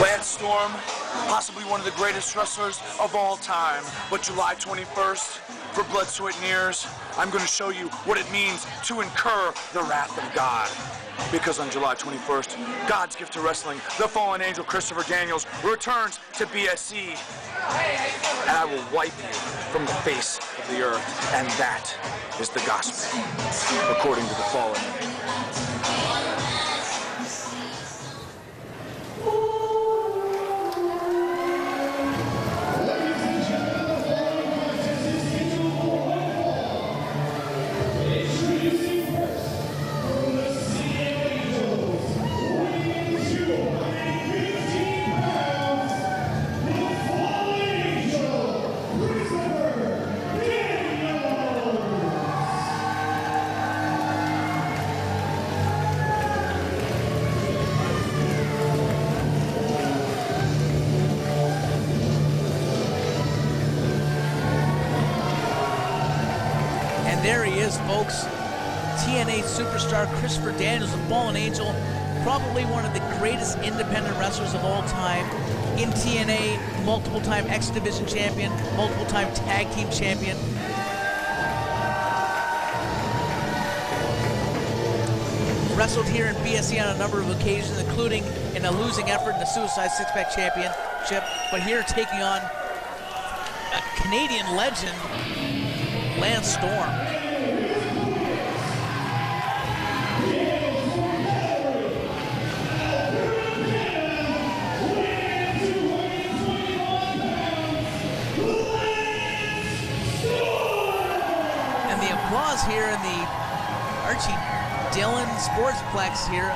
Lance Storm, possibly one of the greatest wrestlers of all time. But July 21st, for Blood, Sweat, and Tears, I'm going to show you what it means to incur the wrath of God. Because on July 21st, God's gift to wrestling, the fallen angel Christopher Daniels, returns to BSC. And I will wipe you from the face of the earth. And that is the gospel, according to the fallen angel. There he is, folks. TNA superstar Christopher Daniels, the Fallen Angel, probably one of the greatest independent wrestlers of all time. In TNA, multiple-time X Division champion, multiple-time tag team champion. Wrestled here in BSC on a number of occasions, including in a losing effort in the Suicide Six-Pack Championship, but here taking on a Canadian legend, Lance Storm. And the applause here in the Archie Dillon Sportsplex here,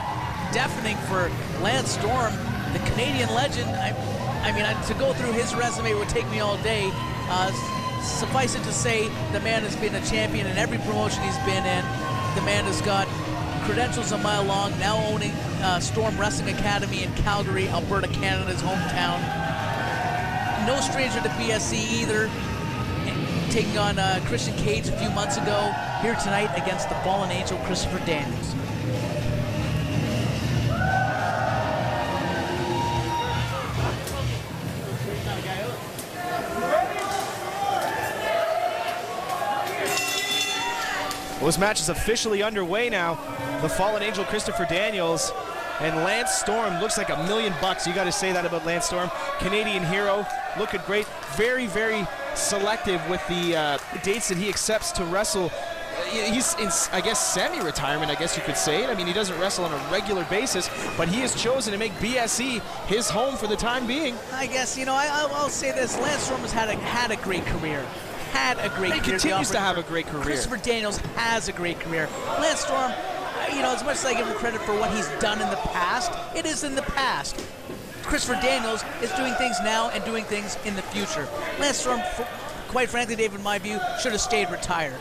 deafening for Lance Storm, the Canadian legend. I mean, to go through his resume would take me all day. Suffice it to say, the man has been a champion in every promotion he's been in. The man has got credentials a mile long, now owning Storm Wrestling Academy in Calgary, Alberta, Canada's hometown. No stranger to BSC either, taking on Christian Cage a few months ago, here tonight against the Fallen Angel, Christopher Daniels. Well, this match is officially underway now. The Fallen Angel, Christopher Daniels, and Lance Storm looks like $1 million. You got to say that about Lance Storm. Canadian hero, looking great. Very, very selective with the dates that he accepts to wrestle. He's in, I guess, semi-retirement, I guess you could say it. I mean, he doesn't wrestle on a regular basis, but he has chosen to make BSC his home for the time being. I guess, you know, I'll say this. Lance Storm has had a great career. He continues to have a great career. Christopher Daniels has a great career. Lance Storm, you know, as much as I give him credit for what he's done in the past, it is in the past. Christopher Daniels is doing things now and doing things in the future. Lance Storm, quite frankly, Dave, in my view, should have stayed retired.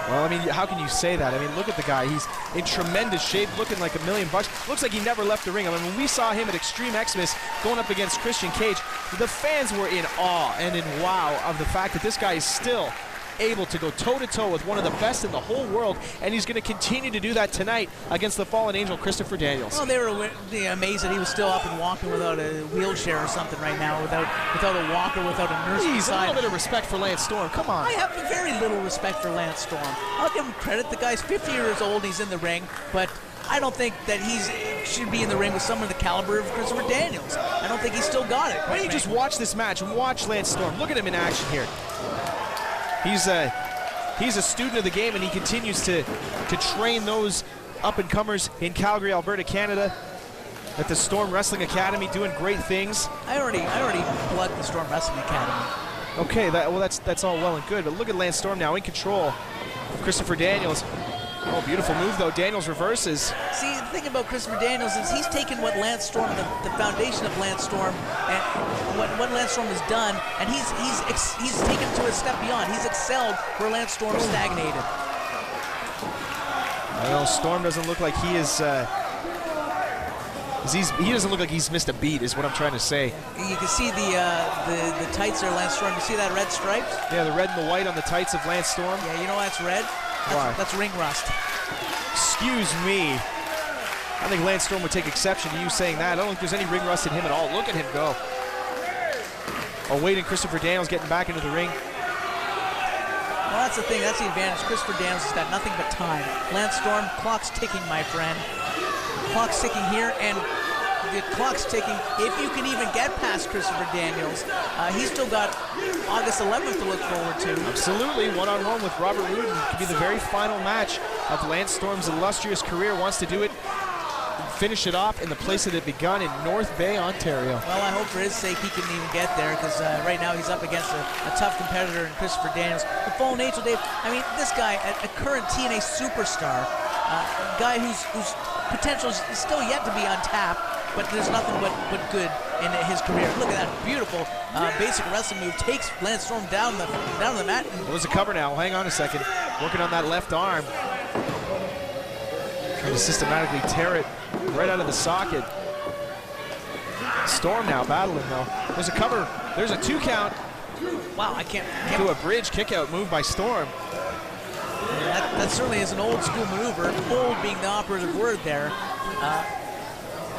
Well, I mean, how can you say that? I mean, look at the guy. He's in tremendous shape, looking like $1 million. Looks like he never left the ring. I mean, when we saw him at Extreme Xmas going up against Christian Cage, the fans were in awe and in wow of the fact that this guy is still able to go toe-to-toe with one of the best in the whole world, and he's going to continue to do that tonight against the Fallen Angel, Christopher Daniels. Well, they were amazed that he was still up and walking without a wheelchair or something right now, without a walker, without a nurse beside. A little bit of respect for Lance Storm. Come on. I have very little respect for Lance Storm. I'll give him credit. The guy's 50 years old. He's in the ring, but I don't think that he should be in the ring with someone the caliber of Christopher Daniels. I don't think he's still got it. Why don't you just watch this match and watch Lance Storm? Look at him in action here. He's a student of the game, and he continues to train those up-and-comers in Calgary, Alberta, Canada, at the Storm Wrestling Academy, doing great things. I already plugged the Storm Wrestling Academy. Okay, that's all well and good, but look at Lance Storm now in control of Christopher Daniels. Oh, beautiful move, though. Daniels reverses. See, the thing about Christopher Daniels is he's taken what Lance Storm, the foundation of Lance Storm, and what Lance Storm has done, and he's taken it to a step beyond. He's excelled where Lance Storm stagnated. Well, Storm doesn't look like he is. He doesn't look like he's missed a beat, is what I'm trying to say. You can see the tights there, Lance Storm. You see that red stripes? Yeah, the red and the white on the tights of Lance Storm. Yeah, you know why it's red? Why? That's ring rust. Excuse me. I think Lance Storm would take exception to you saying that. I don't think there's any ring rust in him at all. Look at him go. Awaiting Christopher Daniels getting back into the ring. Well, that's the thing. That's the advantage. Christopher Daniels has got nothing but time. Lance Storm, clock's ticking, my friend. Clock's ticking here, and the clock's ticking if you can even get past Christopher Daniels. He's still got August 11th to look forward to. Absolutely, one-on-one with Robert Rudin could be the very final match of Lance Storm's illustrious career. Wants to do it, finish it off in the place that it begun in North Bay, Ontario. Well, I hope for his sake he can even get there, because right now he's up against a tough competitor in Christopher Daniels. The Fallen Angel, Dave, I mean, this guy, a current TNA superstar, a guy whose potential is still yet to be untapped, but there's nothing but good in his career. Look at that beautiful basic wrestling move. Takes Lance Storm down the mat. Well, there's a cover now. Hang on a second. Working on that left arm. Trying to systematically tear it right out of the socket. Storm now battling though. There's a cover. There's a 2 count. Wow, I can't. To a bridge kick-out move by Storm. That certainly is an old school maneuver. Old being the operative word there.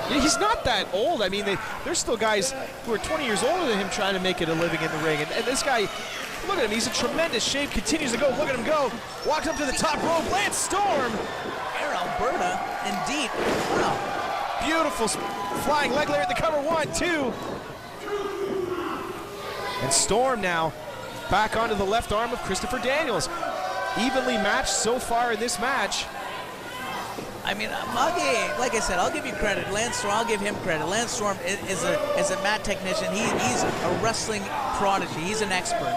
He's not that old. I mean, there's still guys who are 20 years older than him trying to make it a living in the ring. And this guy, look at him. He's in tremendous shape. Continues to go. Look at him go. Walks up to the top rope. Lance Storm. Air Alberta, indeed. Wow. Beautiful flying leg layer at the cover. 1, 2. And Storm now back onto the left arm of Christopher Daniels. Evenly matched so far in this match. I mean, like I said, I'll give you credit. Lance Storm, I'll give him credit. Lance Storm is a mat technician. He's a wrestling prodigy. He's an expert.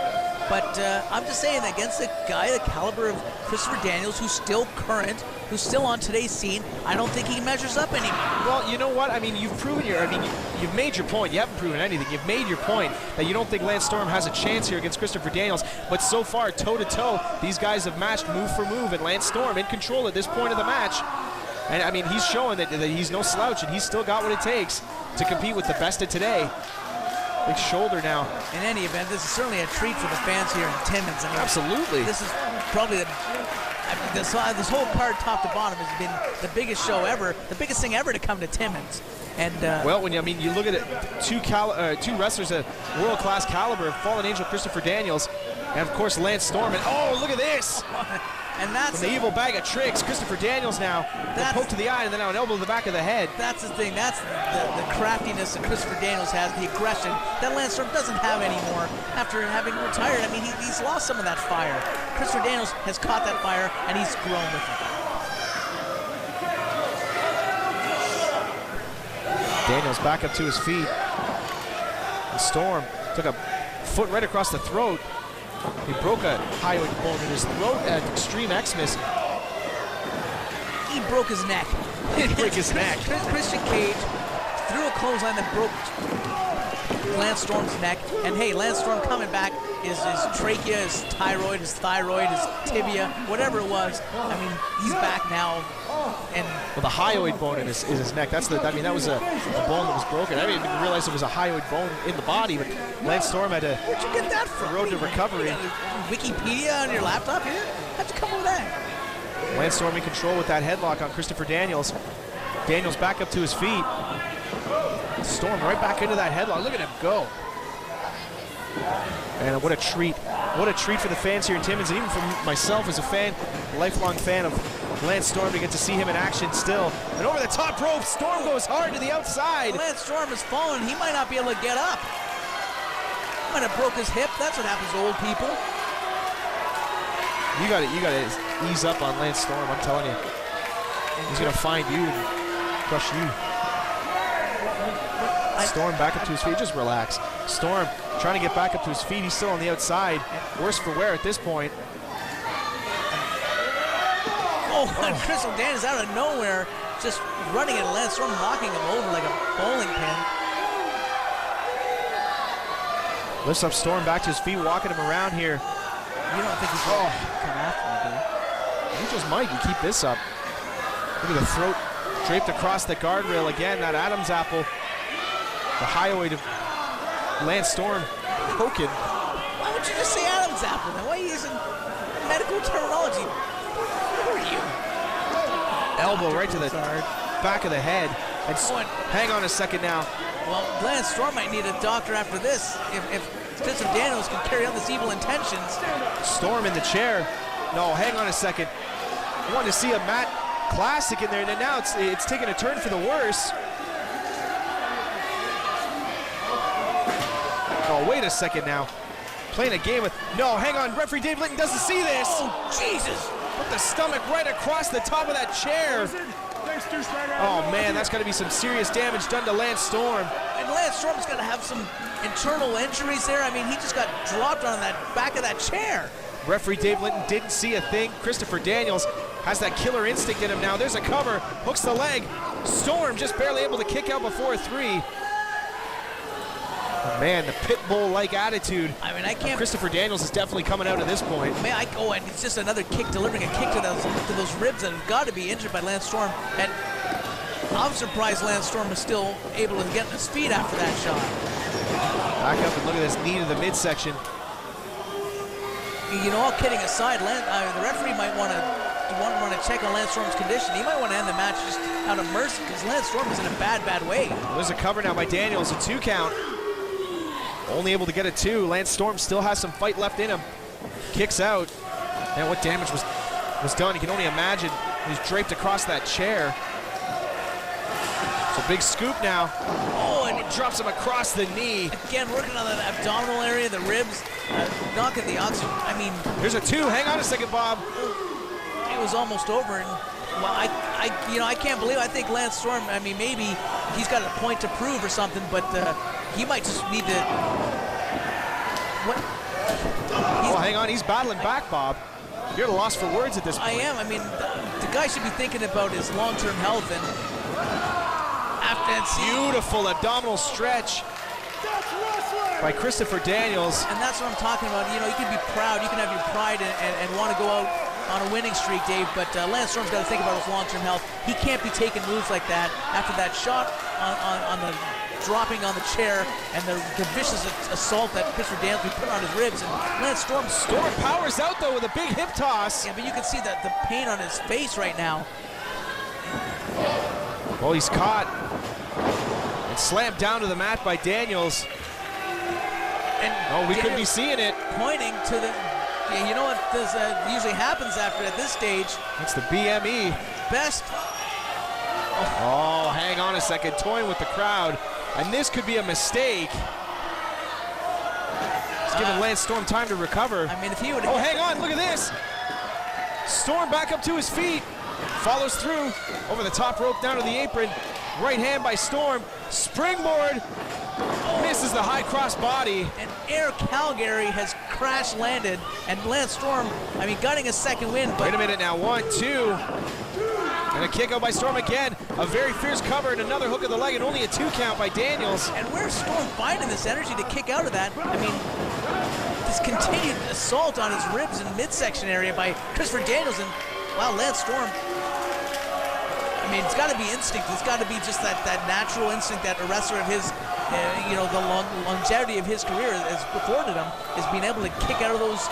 But I'm just saying, against a guy the caliber of Christopher Daniels, who's still current, who's still on today's scene, I don't think he measures up anymore. Well, you know what? I mean, you've proven you've made your point. You haven't proven anything. You've made your point that you don't think Lance Storm has a chance here against Christopher Daniels. But so far, toe-to-toe, these guys have matched move for move, and Lance Storm in control at this point of the match. And I mean, he's showing that he's no slouch, and he's still got what it takes to compete with the best of today. Big shoulder now. In any event, this is certainly a treat for the fans here in Timmins. I mean, absolutely. This is probably this whole card, top to bottom, has been the biggest show ever, the biggest thing ever to come to Timmins. And well, when you look at it, two wrestlers of world-class caliber, Fallen Angel Christopher Daniels, and of course Lance Storm. And oh, look at this! And that's the evil bag of tricks. Christopher Daniels now, the poke to the eye, and then now an elbow to the back of the head. That's the thing. That's the craftiness that Christopher Daniels has, the aggression that Lance Storm doesn't have anymore after having retired. I mean, he's lost some of that fire. Christopher Daniels has caught that fire, and he's grown with it. Daniels back up to his feet. And Storm took a foot right across the throat. He broke a hyoid bone in his throat at Extreme Xmas. He broke his neck. He broke his neck. Christian Cage threw a clothesline that broke Lance Storm's neck. And hey, Lance Storm coming back, his trachea, his thyroid, his tibia, whatever it was. I mean, he's back now. And well, the hyoid bone in his neck. That was a bone that was broken. I didn't even realize it was a hyoid bone in the body. But Lance Storm had to. Where'd you get that from? The road to recovery. Wikipedia on your laptop here? How'd you come with that? Lance Storm in control with that headlock on Christopher Daniels. Daniels back up to his feet. Storm right back into that headlock. Look at him go. And what a treat. What a treat for the fans here in Timmins, and even for myself as a fan, a lifelong fan of Lance Storm, to get to see him in action still. And over the top rope, Storm goes hard to the outside. Lance Storm has fallen. He might not be able to get up. He might have broke his hip. That's what happens to old people. You got to ease up on Lance Storm, I'm telling you. He's going to find you and crush you. Storm back up to his feet. Just relax. Storm trying to get back up to his feet. He's still on the outside. Worse for wear at this point. Oh, and Christopher Daniels out of nowhere, just running at Lance Storm, knocking him over like a bowling pin. Lifts up Storm back to his feet, walking him around here. You don't think he's going to come after me, do you? You just might. You keep this up. Look at the throat draped across the guardrail again. That Adam's apple. The hyoid of Lance Storm broken. Why would you just say Adam's apple then? Why are you using medical terminology? Who are you? Elbow right to the back of the head. And hang on a second now. Well, Lance Storm might need a doctor after this if Christopher Daniels can carry on this evil intentions. Storm in the chair. No, hang on a second. I wanted to see a Matt Classic in there, and now it's taking a turn for the worse. Oh, wait a second now. Playing a game with... No, hang on. Referee Dave Litton doesn't see this. Oh, Jesus. Put the stomach right across the top of that chair. Oh, man, that's got to be some serious damage done to Lance Storm. And Lance Storm's got to have some internal injuries there. I mean, he just got dropped on that back of that chair. Referee Dave Litton didn't see a thing. Christopher Daniels has that killer instinct in him now. There's a cover, hooks the leg. Storm just barely able to kick out before a 3. Oh, man, the pit bull-like attitude. I mean, I can't. Christopher Daniels is definitely coming out at this point. Man, and it's just another kick, delivering a kick to those ribs that have got to be injured by Lance Storm. And I'm surprised Lance Storm was still able to get on his feet after that shot. Back up and look at this knee to the midsection. You know, all kidding aside, the referee might want to check on Lance Storm's condition. He might want to end the match just out of mercy because Lance Storm is in a bad way. There's a cover now by Daniels, a 2 count. Only able to get a 2. Lance Storm still has some fight left in him. Kicks out. And what damage was done, you can only imagine. He's draped across that chair. It's a big scoop now. Oh, and it drops him across the knee. Again, working on the abdominal area, the ribs, knocking the oxygen. I mean, here's a 2. Hang on a second, Bob. It was almost over, and well, I can't believe. I think Lance Storm. I mean, maybe he's got a point to prove or something, but he might just need to. What? Oh, hang on. He's battling back, Bob. You're at a loss for words at this point. I am. I mean, the guy should be thinking about his long-term health and. Beautiful abdominal stretch by Christopher Daniels. And that's what I'm talking about. You know, you can be proud, you can have your pride and want to go out on a winning streak, Dave, but Lance Storm's got to think about his long-term health. He can't be taking moves like that after that shot on the dropping on the chair and the vicious assault that Christopher Daniels put on his ribs. And Lance Storm powers out, though, with a big hip toss. Yeah, but you can see the pain on his face right now. Well, he's caught and slammed down to the mat by Daniels. And we couldn't be seeing it. Pointing to the, you know what this, usually happens after at this stage? It's the BME. Best. Oh, hang on a second, toying with the crowd. And this could be a mistake. It's giving Lance Storm time to recover. I mean, if he would. Oh, hang on, look at this. Storm back up to his feet. Follows through over the top rope down to the apron. Right hand by Storm. Springboard. Misses the high cross body. And Air Calgary has crash landed. And Lance Storm, I mean, gutting a second win. But wait a minute now. 1, 2. And a kick out by Storm again. A very fierce cover and another hook of the leg and only a 2 count by Daniels. And where's Storm finding this energy to kick out of that? I mean, this continued assault on his ribs and midsection area by Christopher Daniels. And wow, Lance Storm. I mean, it's got to be instinct. It's got to be just that natural instinct that a wrestler of his, you know, the longevity of his career has afforded him, is being able to kick out of those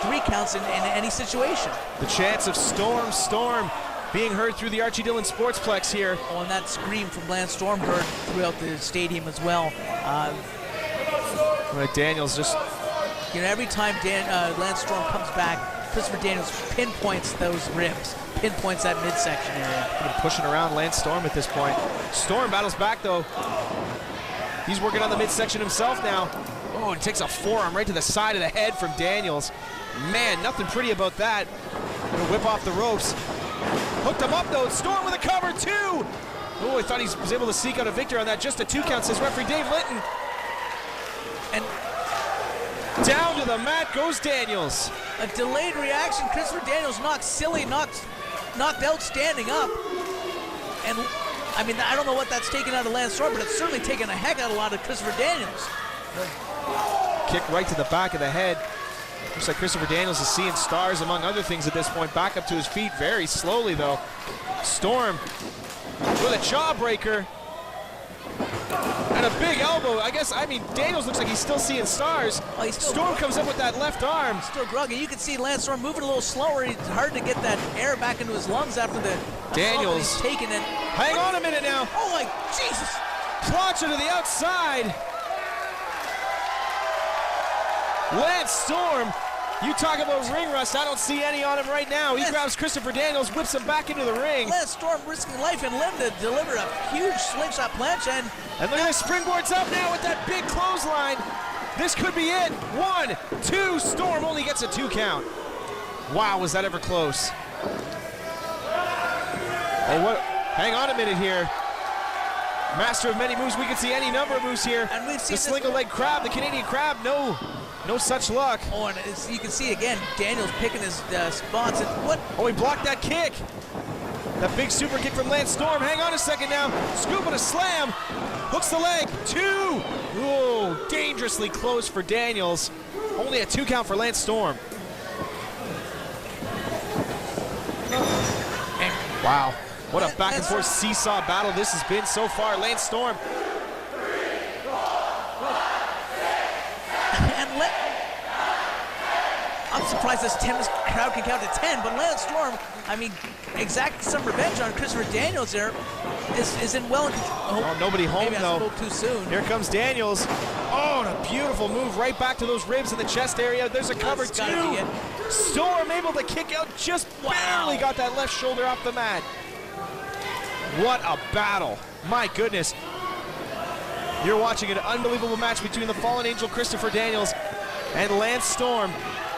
3 counts in any situation. The chants of Storm being heard through the Archie Dillon Sportsplex here. Oh, and that scream from Lance Storm heard throughout the stadium as well. Daniels just... You know, every time Lance Storm comes back, Christopher Daniels pinpoints those ribs, pinpoints that midsection area. Pushing around Lance Storm at this point. Storm battles back, though. He's working on the midsection himself now. Oh, and takes a forearm right to the side of the head from Daniels. Man, nothing pretty about that. Gonna whip off the ropes. Hooked him up, though. Storm with a cover, 2. Oh, I thought he was able to seek out a victory on that. Just a 2 count, says referee Dave Litton. And down to the mat goes Daniels. A delayed reaction. Christopher Daniels knocked out standing up. And I mean, I don't know what that's taken out of Lance Storm, but it's certainly taken a heck out of a lot of Christopher Daniels. Kick right to the back of the head. Looks like Christopher Daniels is seeing stars among other things at this point. Back up to his feet very slowly, though. Storm with a jawbreaker. And a big elbow. I mean, Daniels looks like he's still seeing stars. Oh, he's still Storm comes up with that left arm. Still groggy. You can see Lance Storm moving a little slower. It's hard to get that air back into his lungs after the Daniels he's taken it. Hang on a minute now. Oh my Jesus! Launcher to the outside. Lance Storm, you talk about ring rust. I don't see any on him right now. He grabs Christopher Daniels, whips him back into the ring. Lance Storm risking life and limb to deliver a huge slingshot plancha. And look at the springboards up now with that big clothesline. This could be it. 1, 2, Storm only gets a 2 count. Wow, was that ever close? Oh, what? Hang on a minute here. Master of many moves. We can see any number of moves here. And we've seen the slingo leg crab, the Canadian crab, no such luck. Oh, and you can see again, Daniels picking his spots. And what? Oh, he blocked that kick. That big super kick from Lance Storm. Hang on a second now. Scoop and a slam. Hooks the leg. 2. Oh, dangerously close for Daniels. Only a 2 count for Lance Storm. And wow. What a back and forth seesaw battle this has been so far. Lance Storm. I'm surprised this crowd can count to 10, but Lance Storm, I mean, exacting some revenge on Christopher Daniels there is in well. Oh, nobody home maybe though. I spoke too soon. Here comes Daniels. Oh, and a beautiful move right back to those ribs in the chest area. There's a cover too. Storm able to kick out, just barely got that left shoulder off the mat. What a battle. My goodness. You're watching an unbelievable match between the fallen angel Christopher Daniels and Lance Storm.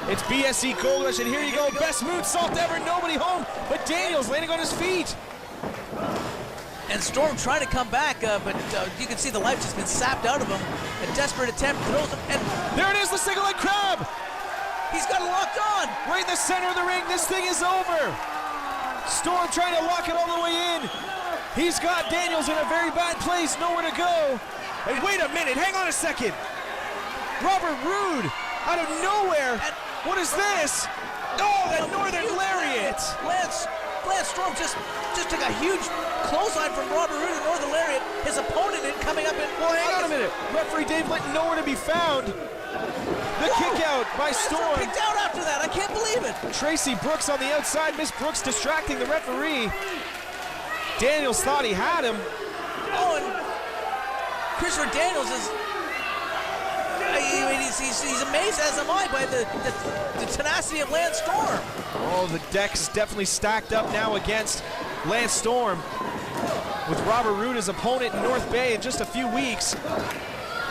It's BSC Gold Rush, and here you go. Best moonsault ever, nobody home, but Daniels landing on his feet. And Storm trying to come back, but you can see the life just been sapped out of him. A desperate attempt, throws him, and there it is, the single leg crab. He's got it locked on. Right in the center of the ring, this thing is over. Storm trying to lock it all the way in. He's got Daniels in a very bad place, nowhere to go. And wait a minute, hang on a second. Robert Roode, out of nowhere. What is this? Oh, that Northern Lariat. Lance Storm just took a huge clothesline from Robert Roode, the Northern Lariat. His opponent coming up in. Well, hang on a minute. Referee Dave Linton nowhere to be found. The kick out by Storm. Kicked out after that. I can't believe it. Tracy Brooks on the outside. Miss Brooks distracting the referee. Daniels thought he had him. Oh, and Christopher Daniels is. He's amazed, as am I, by the tenacity of Lance Storm. Oh, the deck is definitely stacked up now against Lance Storm, with Robert Roode as opponent in North Bay in just a few weeks.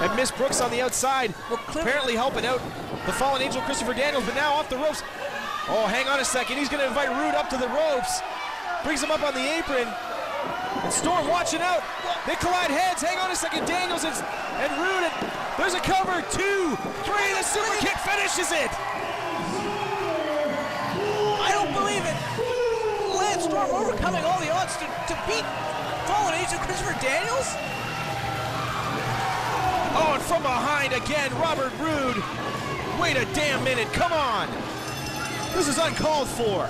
And Miss Brooks on the outside, apparently helping out the fallen angel Christopher Daniels, but now off the ropes. Oh, hang on a second. He's going to invite Roode up to the ropes. Brings him up on the apron. And Storm watching out. They collide heads. Hang on a second. Daniels and Roode. And there's a cover. 2, 3. The super kick finishes it. I don't believe it. Lance Storm overcoming all the odds to beat fallen angel Christopher Daniels. Oh, and from behind again, Robert Roode. Wait a damn minute. Come on. This is uncalled for.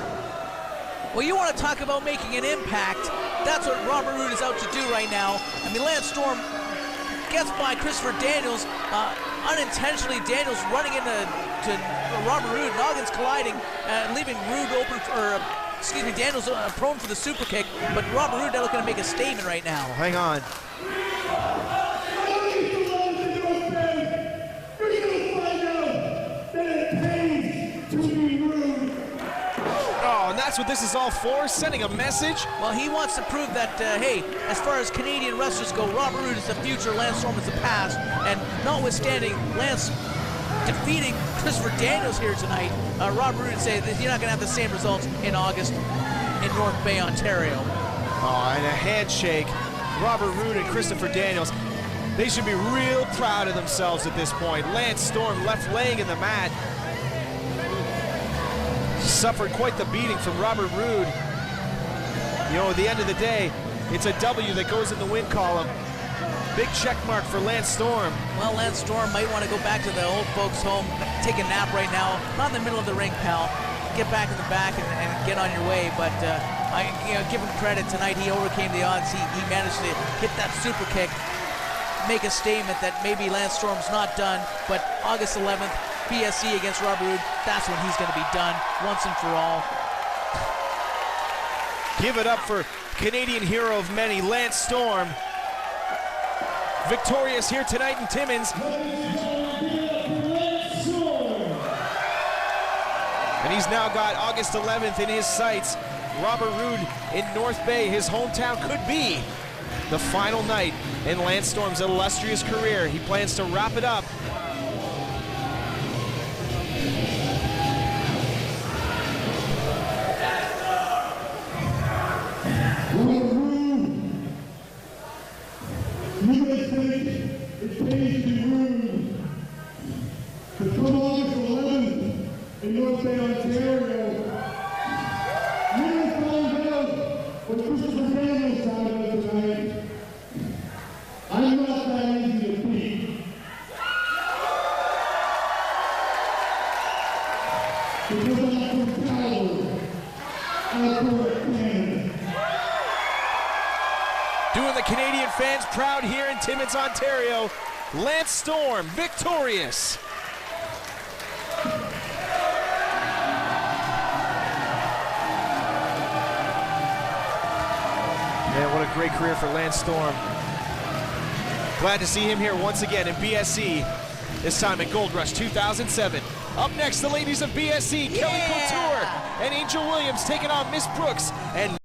Well, you want to talk about making an impact. That's what Robert Roode is out to do right now. I mean, Lance Storm gets by Christopher Daniels. Unintentionally, Daniels running into Robert Roode. Noggins colliding, leaving Roode open, or excuse me, Daniels prone for the super kick. But Robert Roode now looking to make a statement right now. Oh, hang on. Oh, and that's what this is all for, sending a message. Well, he wants to prove that, hey, as far as Canadian wrestlers go, Robert Roode is the future, Lance Storm is the past, and notwithstanding Lance defeating Christopher Daniels here tonight, Robert Roode said that you're not going to have the same results in August in North Bay, Ontario. Oh, and a handshake. Robert Roode and Christopher Daniels, they should be real proud of themselves at this point. Lance Storm left laying in the mat. Suffered quite the beating from Robert Roode. You know, at the end of the day, it's a W that goes in the win column. Big check mark for Lance Storm. Well, Lance Storm might want to go back to the old folks' home, take a nap right now. Not in the middle of the ring, pal. Get back in the back and get on your way. But I give him credit tonight. He overcame the odds. He managed to hit that super kick. make a statement that maybe Lance Storm's not done, but August 11th, BSC against Robert Roode, that's when he's going to be done once and for all. Give it up for Canadian hero of many, Lance Storm. Victorious here tonight in Timmins. And he's now got August 11th in his sights. Robert Roode in North Bay, his hometown, could be the final night in Lance Storm's illustrious career. He plans to wrap it up. You may think it pays to be rude, but come August 11th in North Bay, Ontario, you will find out what Christopher Daniels found out tonight. I'm not that easy to beat. Because I'm from Calgary, Alberta, Canada. Doing the Canadian fans proud here in Timmins, Ontario. Lance Storm, victorious. Man, what a great career for Lance Storm. Glad to see him here once again in BSC, this time at Gold Rush 2007. Up next, the ladies of BSC, Kelly Couture and Angel Williams taking on Miss Brooks and